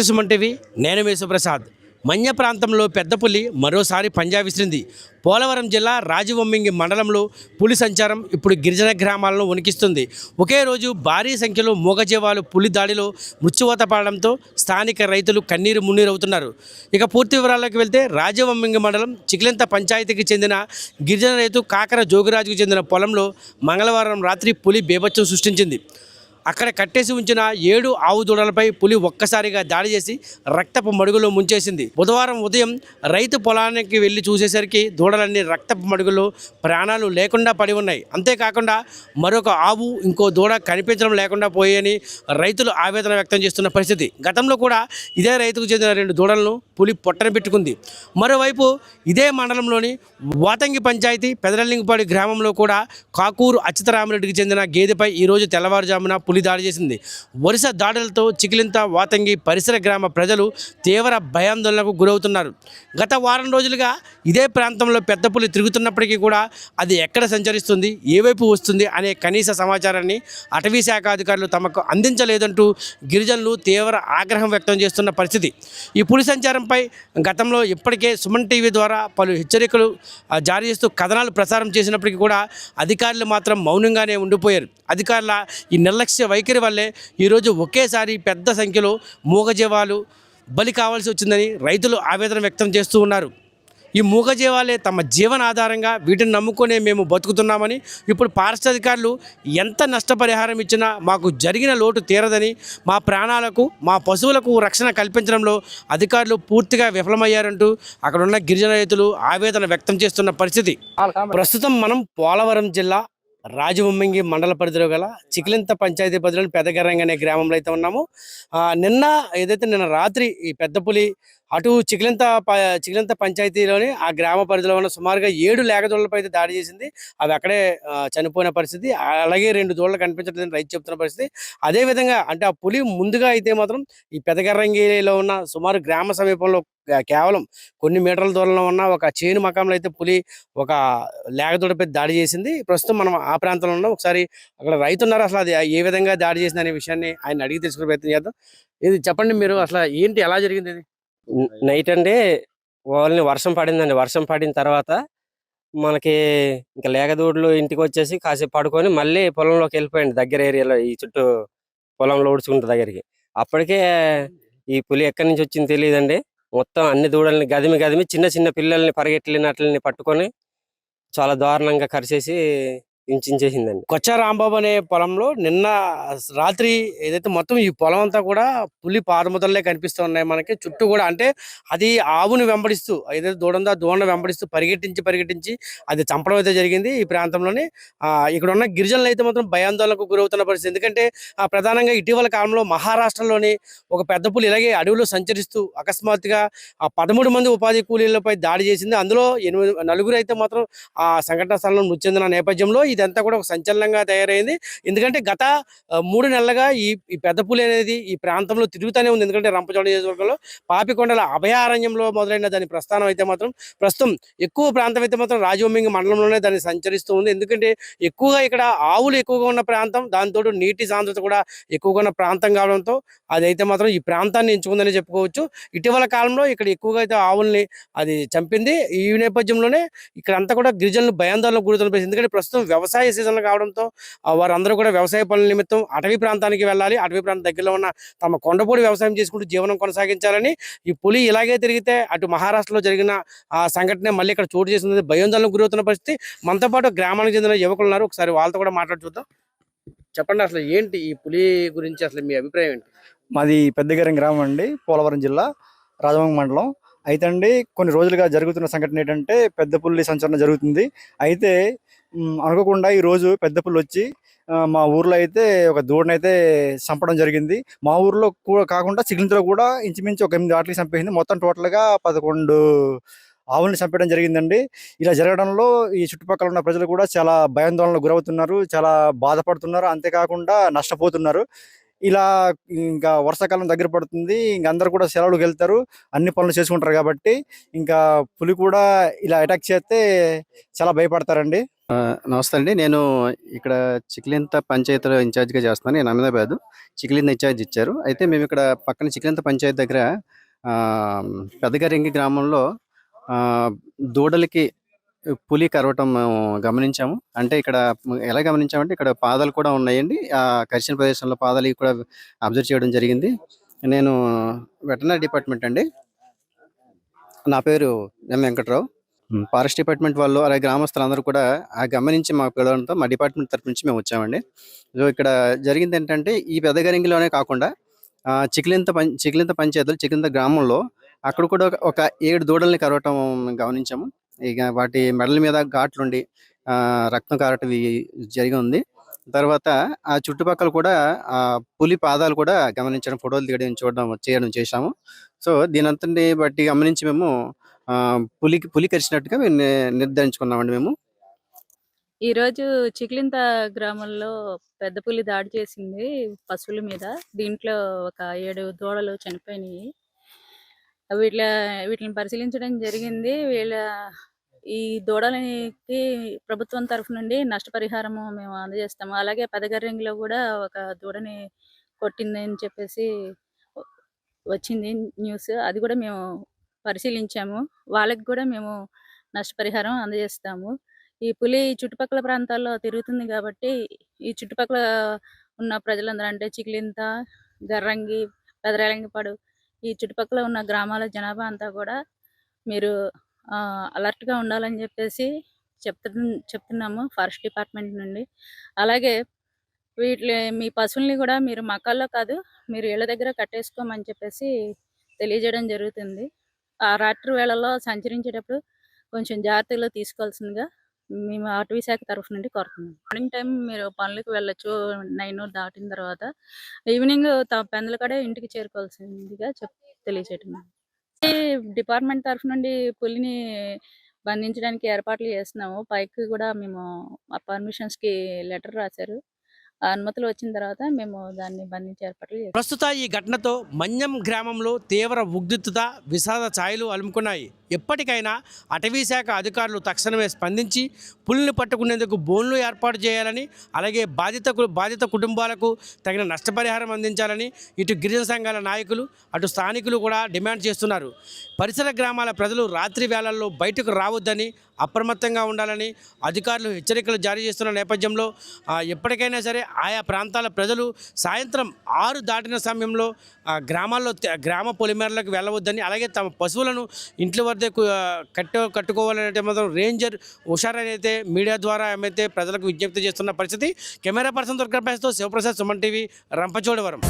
To Suman TV. నేను మీ సుప్రసాద్. మన్య ప్రాంతంలో పెద్ద పులి మరోసారి పంజా విసిరింది. పోలవరం జిల్లా రాజవొమ్మింగి మండలంలో పులి సంచారం ఇప్పుడు గిరిజన గ్రామాలను వణికిస్తుంది. ఒకే రోజు భారీ సంఖ్యలో మూగజీవాలు పులి దాడిలో మృత్యువాత పడడంతో స్థానిక రైతులు కన్నీరు మున్నీరవుతున్నారు. ఇక పూర్తి వివరాల్లోకి వెళ్తే రాజవొమ్మింగి మండలం చికిలింత పంచాయతీకి చెందిన గిరిజన రైతు కాకర జోగిరాజుకు చెందిన పొలంలో మంగళవారం రాత్రి పులి బీభత్సం సృష్టించింది. అక్కడ కట్టేసి ఉంచిన 7 ఆవు దూడలపై పులి ఒక్కసారిగా దాడి చేసి రక్తపు మడుగులో ముంచేసింది. బుధవారం ఉదయం రైతు పొలానికి వెళ్ళి చూసేసరికి దూడలన్నీ రక్తపు మడుగులో ప్రాణాలు లేకుండా పడి ఉన్నాయి. అంతేకాకుండా మరొక ఆవు ఇంకో దూడ కనిపించడం లేకుండా పోయాయని రైతులు ఆవేదన వ్యక్తం చేస్తున్న పరిస్థితి. గతంలో కూడా ఇదే రైతుకు చెందిన 2 దూడలను పులి పొట్టన పెట్టుకుంది. మరోవైపు ఇదే మండలంలోని వాతంగి పంచాయతీ పెదరలింగపాడి గ్రామంలో కూడా కాకూరు అచ్యుతరామరెడ్డికి చెందిన గేదెపై ఈరోజు తెల్లవారుజామున పులి దాడి చేసింది. వరుస దాడులతో చికిలింత వాతంగి పరిసర గ్రామ ప్రజలు తీవ్ర భయాందోళనకు గురవుతున్నారు. గత వారం రోజులుగా ఇదే ప్రాంతంలో పెద్ద పులి తిరుగుతున్నప్పటికీ కూడా అది ఎక్కడ సంచరిస్తుంది, ఏ వైపు వస్తుంది అనే కనీస సమాచారాన్ని అటవీ శాఖ అధికారులు తమకు అందించలేదంటూ గిరిజనులు తీవ్ర ఆగ్రహం వ్యక్తం చేస్తున్న పరిస్థితి. ఈ పులి సంచారంపై గతంలో ఇప్పటికే సుమన్ టీవీ ద్వారా పలు హెచ్చరికలు జారీ చేస్తూ కథనాలు ప్రసారం చేసినప్పటికీ కూడా అధికారులు మాత్రం మౌనంగానే ఉండిపోయారు. అధికారుల ఈ నిర్లక్ష్య వైఖరి వల్లే ఈరోజు ఒకేసారి పెద్ద సంఖ్యలో మూగజీవాలు బలి కావాల్సి వచ్చిందని రైతులు ఆవేదన వ్యక్తం చేస్తూ ఉన్నారు. ఈ మూగజీవాలే తమ జీవనాధారంగా వీటిని నమ్ముకునే మేము బతుకుతున్నామని, ఇప్పుడు ఫారెస్ట్ అధికారులు ఎంత నష్టపరిహారం ఇచ్చినా మాకు జరిగిన లోటు తీరదని, మా ప్రాణాలకు మా పశువులకు రక్షణ కల్పించడంలో అధికారులు పూర్తిగా విఫలమయ్యారంటూ అక్కడున్న గిరిజన రైతులు ఆవేదన వ్యక్తం చేస్తున్న పరిస్థితి. ప్రస్తుతం మనం పోలవరం జిల్లా రాజవొమ్మింగి మండల పరిధిలో గల చికిలింత పంచాయతీ పరిధిలోని పెదగరంగ అనే గ్రామంలో అయితే ఉన్నాము. నిన్న రాత్రి ఈ పెద్ద పులి అటు చికిలింత పంచాయతీలోని ఆ గ్రామ పరిధిలో ఉన్న సుమారుగా 7 లేగదూడలపై అయితే దాడి చేసింది. అవి అక్కడే చనిపోయిన పరిస్థితి. అలాగే 2 దూడలు కనిపించట్లేదని రైతు చెప్తున్న పరిస్థితి. అదేవిధంగా అంటే ఆ పులి ముందుగా అయితే మాత్రం ఈ పెదగరంగిలో ఉన్న సుమారు గ్రామ సమీపంలో కేవలం కొన్ని మీటర్ల దూరంలో ఉన్న ఒక చేను మకాంలో అయితే పులి ఒక లేగదూడపై దాడి చేసింది. ప్రస్తుతం మనం ఆ ప్రాంతంలో ఉన్నాం. ఒకసారి అక్కడ రైతు ఉన్నారు, అసలు అది ఏ విధంగా దాడి చేసింది అనే విషయాన్ని ఆయన అడిగి తెలుసుకునే ప్రయత్నం చేద్దాం. ఇది చెప్పండి, మీరు అసలు ఏంటి, ఎలా జరిగింది ఇది? నైట్ అండి ఓన్లీ వర్షం పడిందండి. వర్షం పడిన తర్వాత మనకి ఇంకా లేగదూడలు ఇంటికి వచ్చేసి కాసేపు పడుకొని మళ్ళీ పొలంలోకి వెళ్ళిపోయింది. దగ్గర ఏరియాలో ఈ చుట్టూ పొలంలో ఊడ్చుకుంటే దగ్గరికి. అప్పటికే ఈ పులి ఎక్కడి నుంచి వచ్చింది తెలియదండి. మొత్తం అన్ని దూడల్ని గదిమి చిన్న చిన్న పిల్లల్ని పరిగెట్టినట్లని పట్టుకొని చాలా దారుణంగా కరిచేసి ఇంచేసిందండి. కొచ్చ రాంబాబు అనే పొలంలో నిన్న రాత్రి ఏదైతే మొత్తం ఈ పొలం అంతా కూడా పులి పాదముద్రలే కనిపిస్తూ ఉన్నాయి మనకి. చుట్టూ కూడా అంటే అది ఆవుని వెంబడిస్తూ ఏదైతే దూడను వెంబడిస్తూ పరిగెట్టించి అది చంపడం అయితే జరిగింది ఈ ప్రాంతంలోని. ఇక్కడ ఉన్న గిరిజనులు అయితే మాత్రం భయాందోళనకు గురవుతున్న పరిస్థితి. ఎందుకంటే ప్రధానంగా ఇటీవల కాలంలో మహారాష్ట్రలోని ఒక పెద్ద పులి ఇలాగే అడవిలో సంచరిస్తూ అకస్మాత్తుగా 13 మంది ఉపాధి కూలీలపై దాడి చేసింది. అందులో 9 అయితే మాత్రం ఆ సంఘటన స్థలంలో మృతి చెందిన నేపథ్యంలో ఇదంతా కూడా ఒక సంచలనంగా తయారైంది. ఎందుకంటే గత 3 నెలలుగా ఈ పెద్ద పులి అనేది ఈ ప్రాంతంలో తిరుగుతూనే ఉంది. ఎందుకంటే రంపచోడ నియోజకవర్గంలో పాపికొండల అభయారణ్యంలో మొదలైన దాని ప్రస్థానం అయితే మాత్రం ప్రస్తుతం ఎక్కువ ప్రాంతం అయితే మాత్రం రాజవొమ్మింగి మండలంలోనే దాన్ని సంచరిస్తూ ఉంది. ఎందుకంటే ఎక్కువగా ఇక్కడ ఆవులు ఎక్కువగా ఉన్న ప్రాంతం, దాంతో నీటి సాంద్రత కూడా ఎక్కువగా ఉన్న ప్రాంతం కావడంతో అదైతే మాత్రం ఈ ప్రాంతాన్ని ఎంచుకుందని చెప్పుకోవచ్చు. ఇటీవల కాలంలో ఇక్కడ ఎక్కువగా అయితే ఆవుల్ని అది చంపింది. ఈ నేపథ్యంలోనే ఇక్కడ అంతా కూడా గిరిజనులు భయాందోళనకు గురవుతున్న. ఎందుకంటే ప్రస్తుతం వ్యవసాయ సీజన్లు కావడంతో వారందరూ కూడా వ్యవసాయ పనుల నిమిత్తం అటవీ ప్రాంతానికి వెళ్ళాలి. అటవీ ప్రాంతం దగ్గరలో ఉన్న తమ కొండపూడి వ్యవసాయం చేసుకుంటూ జీవనం కొనసాగించాలని ఈ పులి ఇలాగే తిరిగితే అటు మహారాష్ట్రలో జరిగిన సంఘటన మళ్ళీ ఇక్కడ చోటు చేస్తుంది. భయాందోళనకు గురవుతున్న పరిస్థితి. మనతో పాటు గ్రామానికి చెందిన యువకులు ఉన్నారు, ఒకసారి వాళ్ళతో కూడా మాట్లాడి చూద్దాం. చెప్పండి, అసలు ఏంటి ఈ పులి గురించి అసలు మీ అభిప్రాయం ఏంటి? మాది పెద్దగరం గ్రామం అండి, పోలవరం జిల్లా రాజవొమ్మింగి మండలం. అయితే అండి కొన్ని రోజులుగా జరుగుతున్న సంఘటన ఏంటంటే పెద్ద పులి సంచలనం జరుగుతుంది. అయితే అనుకోకుండా ఈరోజు పెద్ద పులి వచ్చి మా ఊర్లో అయితే ఒక దూడనైతే చంపడం జరిగింది. మా ఊర్లో కూడా కాకుండా చికిలింతలో కూడా ఇంచుమించు ఒక 8 ఆటలకి చంపేసింది. మొత్తం టోటల్గా 11 ఆవుల్ని చంపడం జరిగిందండి. ఇలా జరగడంలో ఈ చుట్టుపక్కల ఉన్న ప్రజలు కూడా చాలా భయాందోళనకు గురవుతున్నారు, చాలా బాధపడుతున్నారు, అంతేకాకుండా నష్టపోతున్నారు. ఇలా ఇంకా వర్షాకాలం దగ్గర పడుతుంది, ఇంక అందరు కూడా సెలవులకు వెళ్తారు, అన్ని పనులు చేసుకుంటారు కాబట్టి ఇంకా పులి కూడా ఇలా అటాక్ చేస్తే చాలా భయపడతారండి. నమస్తే అండి. నేను ఇక్కడ చికిలింత పంచాయతీలో ఇన్ఛార్జ్‌గా చేస్తున్నాను. నేను అహ్మదాబాదు. చికిలింత ఇన్ఛార్జ్ ఇచ్చారు. అయితే మేము ఇక్కడ పక్కన చికిలింత పంచాయతీ దగ్గర పెదగరింగి గ్రామంలో దూడలకి పులి కరవటం మేము గమనించాము. అంటే ఇక్కడ ఎలా గమనించామంటే ఇక్కడ పాదాలు కూడా ఉన్నాయండి. కరిచిన ప్రదేశంలో పాదాలు కూడా అబ్జర్వ్ చేయడం జరిగింది. నేను వెటర్నరీ డిపార్ట్మెంట్ అండి. నా పేరు ఎం వెంకట్రావు. ఫారెస్ట్ డిపార్ట్మెంట్ వాళ్ళు అలాగే గ్రామస్తులందరూ కూడా గమనించి మాకు పిలవడంతో మా డిపార్ట్మెంట్ తరపు నుంచి మేము వచ్చామండి. సో ఇక్కడ జరిగింది ఏంటంటే ఈ పెదగరింగిలోనే కాకుండా చికిలింత పంచాయతీలో చికిలింత గ్రామంలో అక్కడ కూడా ఒక 7 దూడల్ని కరవటం గమనించాము. ఇక వాటి మెడల మీద ఘాట్లుండి రక్తం కారటం జరిగి ఉంది. తర్వాత ఆ చుట్టుపక్కల కూడా పులి పాదాలు కూడా గమనించడం, ఫోటోలు చేయడం చేశాము. సో దీనంతటిని బట్టి గమనించి మేము పులి కరిచినట్టుగా మేము నిర్ధారించుకున్నామండి మేము. ఈరోజు చికిలింత గ్రామంలో పెద్ద పులి దాడి చేసింది పశువుల మీద. దీంట్లో ఒక 7 దూడలు చనిపోయినాయి. వీటిని పరిశీలించడం జరిగింది. ఈ దూడలకి ప్రభుత్వం తరఫు నుండి నష్టపరిహారము మేము అందజేస్తాము. అలాగే పెదగర్రింగిలో కూడా ఒక దూడని కొట్టిందని చెప్పేసి వచ్చింది న్యూస్. అది కూడా మేము పరిశీలించాము. వాళ్ళకి కూడా మేము నష్టపరిహారం అందజేస్తాము. ఈ పులి చుట్టుపక్కల ప్రాంతాల్లో తిరుగుతుంది కాబట్టి ఈ చుట్టుపక్కల ఉన్న ప్రజలందరూ అంటే చికిలింత, గర్రంగి, పెదరాలింగపాడు ఈ చుట్టుపక్కల ఉన్న గ్రామాల జనాభా అంతా కూడా మీరు అలర్ట్గా ఉండాలని చెప్పేసి చెప్తున్నాము ఫారెస్ట్ డిపార్ట్మెంట్ నుండి. అలాగే మీ పశువుల్ని కూడా మీరు మకాల్లో కాదు, మీరు ఇళ్ళ దగ్గర కట్టేసుకోమని చెప్పేసి తెలియజేయడం జరుగుతుంది. ఆ రాత్రి వేళల్లో సంచరించేటప్పుడు కొంచెం జాగ్రత్తలు తీసుకోవాల్సిందిగా మేము అటవీ శాఖ తరఫు నుండి కోరుతున్నాం. మార్నింగ్ టైం మీరు పనులకు వెళ్ళొచ్చు 9 దాటిన తర్వాత. ఈవినింగ్ పెందల కాడే ఇంటికి చేరుకోవాల్సిందిగా తెలియజేయటం. డిపార్ట్మెంట్ తరఫు నుండి పులిని బంధించడానికి ఏర్పాట్లు చేస్తున్నాము. పైకి కూడా మేము పర్మిషన్స్కి లెటర్ రాశారు. ఆ అనుమతులు వచ్చిన తర్వాత మేము దాన్ని బంధించే ఏర్పాట్లు చేస్తాం. ప్రస్తుత ఈ ఘటనతో మన్యం గ్రామంలో తీవ్ర ఉద్రిక్తత, విషాద ఛాయలు అలుముకున్నాయి. ఎప్పటికైనా అటవీ శాఖ అధికారులు తక్షణమే స్పందించి పులిని పట్టుకునేందుకు బోన్లు ఏర్పాటు చేయాలని, అలాగే బాధిత కుటుంబాలకు తగిన నష్టపరిహారం అందించాలని ఇటు గిరిజన సంఘాల నాయకులు, అటు స్థానికులు కూడా డిమాండ్ చేస్తున్నారు. పరిసర గ్రామాల ప్రజలు రాత్రి వేళల్లో బయటకు రావద్దని, అప్రమత్తంగా ఉండాలని అధికారులు హెచ్చరికలు జారీ చేస్తున్న నేపథ్యంలో ఎప్పటికైనా సరే ఆయా ప్రాంతాల ప్రజలు సాయంత్రం 6 దాటిన సమయంలో గ్రామ పొలిమేరలకు వెళ్ళవద్దని, అలాగే తమ పశువులను ఇంట్లో వద్దే కట్టుకోవాలనే మాత్రం రేంజర్ హుషారని అయితే మీడియా ద్వారా ఏమైతే ప్రజలకు విజ్ఞప్తి చేస్తున్న పరిస్థితి. కెమెరా పర్సన్ దుర్గాప్రసాద్తో శివప్రసాద్, సుమన్ టీవీ, రంపచోడవరం.